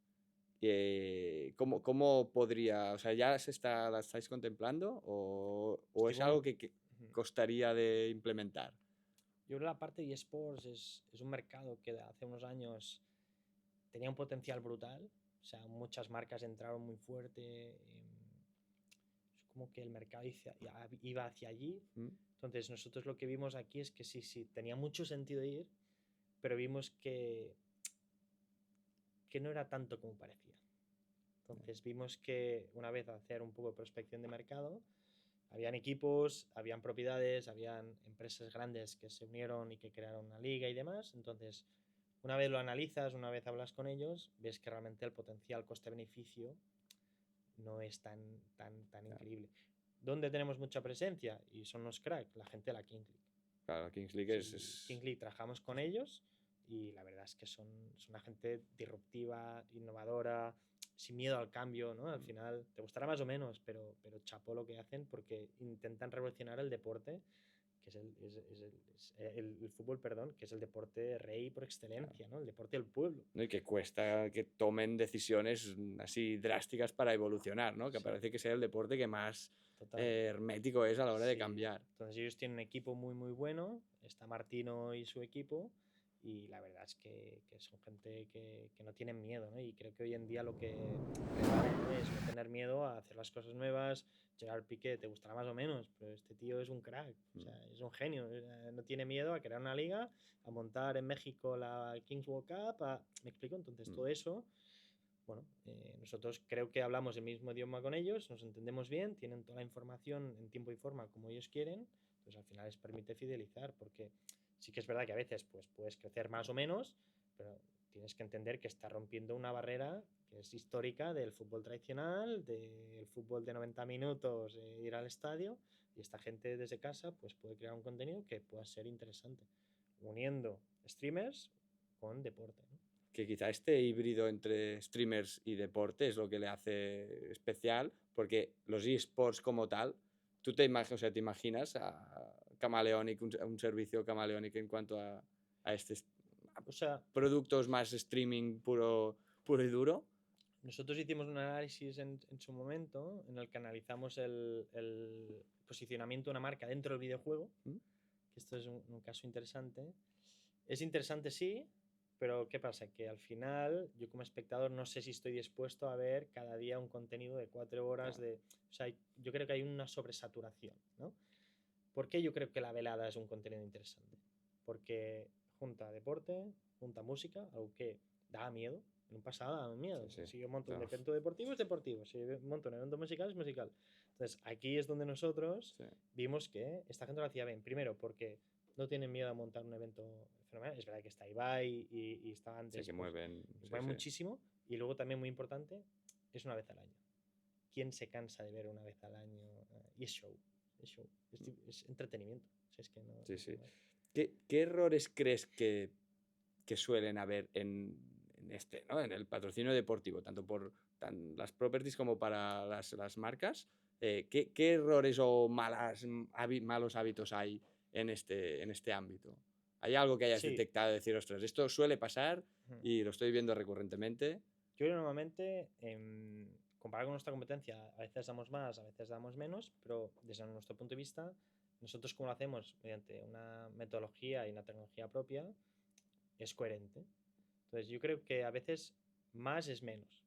¿cómo podría, o sea, la estáis contemplando o estoy es algo con... que costaría de implementar? Yo creo que la parte de eSports es un mercado que hace unos años tenía un potencial brutal, o sea, muchas marcas entraron muy fuerte, es como que el mercado iba hacia allí. ¿Mm? Entonces nosotros lo que vimos aquí es que sí, tenía mucho sentido ir, pero vimos que no era tanto como parecía. Entonces vimos que una vez hacer un poco de prospección de mercado, habían equipos, habían propiedades, habían empresas grandes que se unieron y que crearon una liga y demás. Entonces, una vez lo analizas, una vez hablas con ellos, ves que realmente el potencial coste-beneficio no es tan Claro. increíble. ¿Dónde tenemos mucha presencia? Y son los cracks, la gente de la Kings League. Claro, Kings League Sí, es... Kings League trabajamos con ellos y la verdad es que son una gente disruptiva, innovadora, sin miedo al cambio, ¿no? Al final te gustará más o menos, pero chapó lo que hacen porque intentan revolucionar el deporte, que es el fútbol, perdón, que es el deporte rey por excelencia, ¿no? El deporte del pueblo. ¿no? Y que cuesta que tomen decisiones así drásticas para evolucionar, ¿no? Que Sí. parece que sea el deporte que más Total. hermético es a la hora de Sí. cambiar. Entonces ellos tienen un equipo muy, muy bueno, está Martino y su equipo, y la verdad es que son gente que no tienen miedo, ¿no? Y creo que hoy en día lo que prevale es no tener miedo a hacer las cosas nuevas. Gerard Piqué te gustará más o menos, pero este tío es un crack, o sea, es un genio, no tiene miedo a crear una liga, a montar en México la Kings World Cup, ¿me explico? Entonces todo eso, bueno, nosotros creo que hablamos el mismo idioma con ellos, nos entendemos bien, tienen toda la información en tiempo y forma como ellos quieren, entonces al final les permite fidelizar, porque sí que es verdad que a veces pues, puedes crecer más o menos, pero tienes que entender que está rompiendo una barrera que es histórica del fútbol tradicional, del fútbol de 90 minutos, ir al estadio, y esta gente desde casa pues puede crear un contenido que pueda ser interesante, uniendo streamers con deporte, ¿no? que quizá este híbrido entre streamers y deporte es lo que le hace especial, porque los eSports como tal, tú o sea, te imaginas a Camaleonic, un servicio Camaleonic en cuanto a estos O sea, productos más streaming puro y duro. nosotros hicimos un análisis en su momento en el que analizamos el posicionamiento de una marca dentro del videojuego, ¿Mm? que esto es un caso interesante. Es interesante, sí, pero ¿qué pasa? Que al final yo como espectador no sé si estoy dispuesto a ver cada día un contenido de 4 horas Claro. de... O sea, yo creo que hay una sobresaturación, ¿no? ¿Por qué yo creo que la velada es un contenido interesante? Porque junta deporte, junta música, algo que daba miedo. En un pasado daba miedo. Sí, sí, Si yo monto un claro. evento deportivo, es deportivo. Si monto un evento musical, es musical. Entonces, aquí es donde nosotros Sí. vimos que esta gente lo hacía bien. Primero, porque no tienen miedo a montar un evento fenomenal. Es verdad que está Ibai y está antes. Sí, que pues, mueven. mueven muchísimo. Y luego también muy importante, es una vez al año. ¿Quién se cansa de ver una vez al año? Y es show. Es show. Es entretenimiento. O sea, es que no, Sí, no sí. más. ¿Qué errores crees que suelen haber en este, ¿no? En el patrocinio deportivo, tanto por las properties como para las marcas? ¿Qué errores o malos hábitos hay en este ámbito? ¿Hay algo que hayas Sí. detectado de decir, ostras, esto suele pasar Ujú. y lo estoy viendo recurrentemente? Yo creo que normalmente, comparado con nuestra competencia, a veces damos más, a veces damos menos, pero desde nuestro punto de vista, nosotros como lo hacemos mediante una metodología y una tecnología propia, es coherente. Entonces yo creo que a veces más es menos.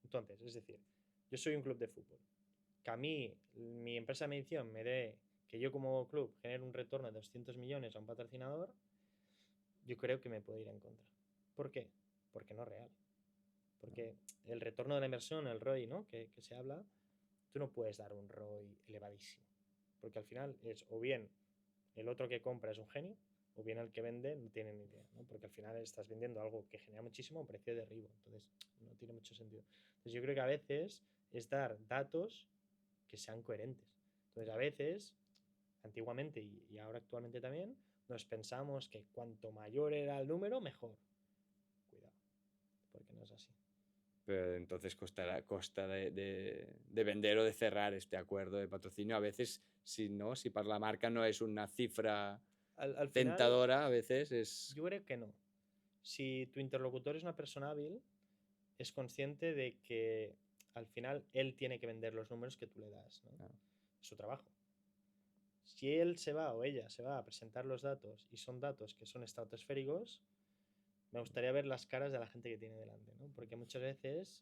Entonces, es decir, yo soy un club de fútbol. Que a mí, mi empresa de medición me dé que yo como club genere un retorno de 200 millones a un patrocinador, yo creo que me puede ir en contra. ¿Por qué? Porque no es real. Porque el retorno de la inversión, el ROI, ¿no? que se habla, tú no puedes dar un ROI elevadísimo. Porque al final es o bien el otro que compra es un genio, o bien el que vende no tiene ni idea, ¿no? Porque al final estás vendiendo algo que genera muchísimo a un precio de derribo. Entonces, no tiene mucho sentido. Entonces, yo creo que a veces es dar datos que sean coherentes. Entonces, a veces, antiguamente y ahora actualmente también, nos pensamos que cuanto mayor era el número, mejor. Cuidado, porque no es así. Pero entonces costa de vender o de cerrar este acuerdo de patrocinio. A veces, si para la marca no es una cifra Al final, tentadora, a veces es... yo creo que no. Si tu interlocutor es una persona hábil, es consciente de que al final él tiene que vender los números que tú le das, ¿no? Claro. Es su trabajo. Si él se va o ella se va a presentar los datos y son datos que son estratosféricos, me gustaría ver las caras de la gente que tiene delante, ¿no? Porque muchas veces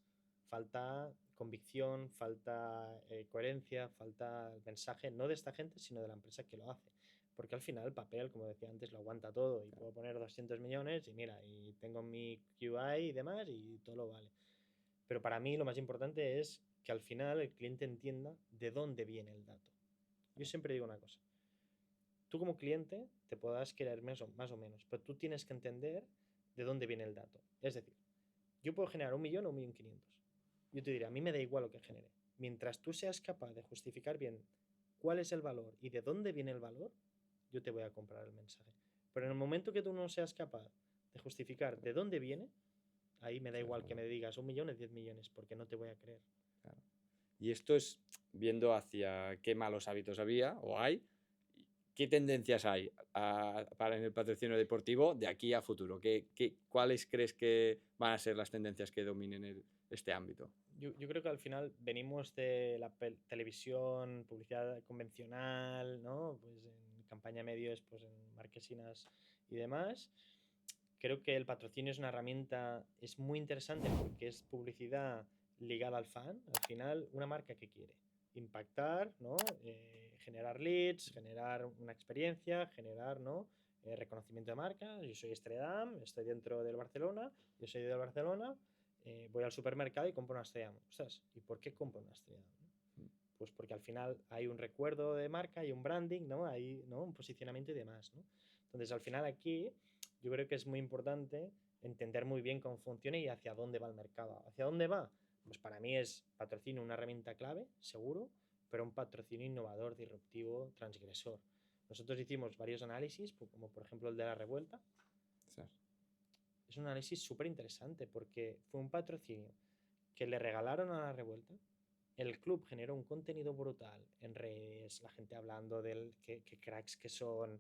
falta convicción, falta coherencia, falta el mensaje, no de esta gente, sino de la empresa que lo hace. Porque al final el papel, como decía antes, lo aguanta todo y puedo poner 200 millones y mira, y tengo mi QI y demás y todo lo vale. Pero para mí lo más importante es que al final el cliente entienda de dónde viene el dato. Yo siempre digo una cosa. Tú como cliente te podrás querer más o menos, pero tú tienes que entender de dónde viene el dato. Es decir, yo puedo generar 1 millón o 1.500.000. Yo te diré, a mí me da igual lo que genere. Mientras tú seas capaz de justificar bien cuál es el valor y de dónde viene el valor, yo te voy a comprar el mensaje. Pero en el momento que tú no seas capaz de justificar de dónde viene, ahí me da Sí, igual que me digas 1 millón o 10 millones, porque no te voy a creer. claro. Y esto es viendo hacia qué malos hábitos había o hay, qué tendencias hay para en el patrocinio deportivo de aquí a futuro. ¿Cuáles crees que van a ser las tendencias que dominen este ámbito? Yo creo que al final venimos de la televisión, publicidad convencional, ¿no? Pues en campaña medios, pues en marquesinas y demás. Creo que el patrocinio es una herramienta, es muy interesante porque es publicidad ligada al fan. Al final, una marca que quiere impactar, ¿no? Generar leads, generar una experiencia, generar, ¿no? Reconocimiento de marca. Yo soy Estrella Damm, estoy dentro del Barcelona, yo soy del Barcelona, voy al supermercado y compro una Estrella Damm. Ostras, ¿y por qué compro una Estrella Damm? Pues porque al final hay un recuerdo de marca, hay un branding, ¿no? Hay, ¿no? Un posicionamiento y demás, ¿no? Entonces, al final aquí yo creo que es muy importante entender muy bien cómo funciona y hacia dónde va el mercado. ¿Hacia dónde va? Pues para mí es patrocinio una herramienta clave, seguro, pero un patrocinio innovador, disruptivo, transgresor. Nosotros hicimos varios análisis, como por ejemplo el de la revuelta. Sí. es un análisis súper interesante porque fue un patrocinio que le regalaron a la Revuelta. El club generó un contenido brutal en redes, la gente hablando de qué cracks que son,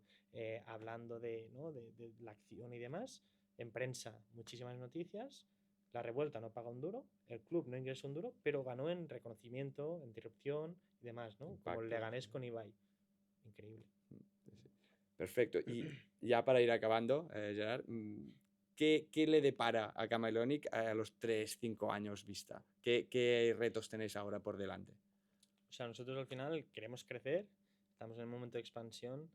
hablando ¿no? de la acción y demás. En prensa, muchísimas noticias. La Revuelta no paga un duro, el club no ingresó un duro, pero ganó en reconocimiento, en disrupción y demás, ¿no? Como el Impacto. Leganés con Ibai. Increíble. Perfecto. Y ya para ir acabando, Gerard, ¿qué le depara a Camaleonic a los 3-5 años vista? ¿Qué retos tenéis ahora por delante? O sea, nosotros al final queremos crecer, estamos en un momento de expansión.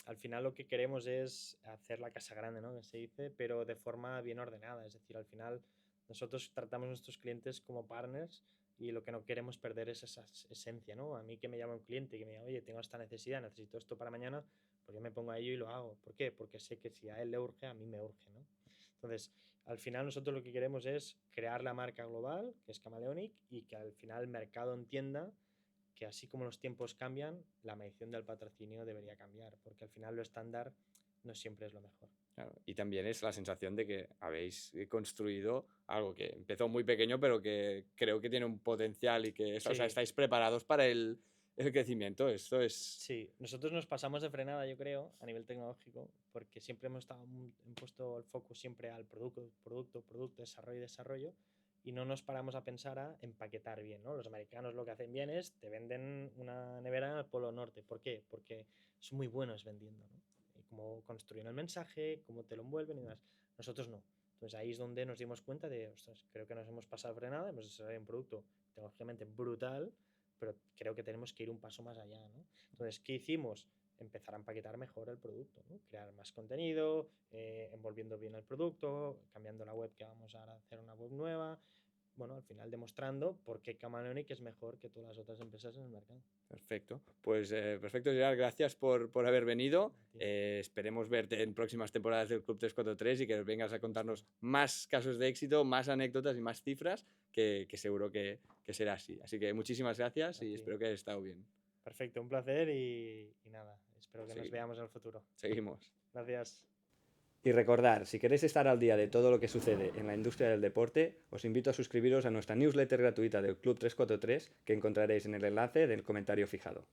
Al final lo que queremos es hacer la casa grande, ¿no? Que se dice, pero de forma bien ordenada. Es decir, al final nosotros tratamos a nuestros clientes como partners y lo que no queremos perder es esa esencia, ¿no? A mí que me llama un cliente y que me diga, oye, tengo esta necesidad, necesito esto para mañana, pues yo me pongo a ello y lo hago. ¿Por qué? Porque sé que si a él le urge, a mí me urge, ¿no? Entonces, al final nosotros lo que queremos es crear la marca global, que es Camaleonic, y que al final el mercado entienda que así como los tiempos cambian, la medición del patrocinio debería cambiar, porque al final lo estándar no siempre es lo mejor. Claro, y también es la sensación de que habéis construido algo que empezó muy pequeño, pero que creo que tiene un potencial y que o sea, Sí. estáis preparados para el crecimiento. Esto es... Sí, nosotros nos pasamos de frenada, yo creo, a nivel tecnológico, porque siempre hemos puesto el foco siempre al producto, desarrollo, y no nos paramos a pensar a empaquetar bien, ¿no? Los americanos lo que hacen bien es te venden una nevera en el Polo Norte. ¿Por qué? Porque son muy buenos vendiendo, ¿no? Y cómo construyen el mensaje, cómo te lo envuelven y demás. Nosotros no. Entonces ahí es donde nos dimos cuenta de, ostras, creo que nos hemos pasado de frenada, hemos desarrollado un producto tecnológicamente brutal, pero creo que tenemos que ir un paso más allá, ¿no? Entonces, ¿qué hicimos? Empezar a empaquetar mejor el producto, ¿no? Crear más contenido, envolviendo bien el producto, cambiando la web, que vamos a hacer una web nueva. Bueno, al final demostrando por qué Camaleonic es mejor que todas las otras empresas en el mercado. Perfecto. Pues perfecto, Gerard, gracias por haber venido. A ti. Esperemos verte en próximas temporadas del Club 343 y que vengas a contarnos más casos de éxito, más anécdotas y más cifras, que seguro que será así. Así que muchísimas gracias A y ti. espero que hayas estado bien. Perfecto, un placer y nada, espero que nos Seguimos. veamos en el futuro. Seguimos. Gracias. Y recordar, si queréis estar al día de todo lo que sucede en la industria del deporte, os invito a suscribiros a nuestra newsletter gratuita del Club 343 que encontraréis en el enlace del comentario fijado.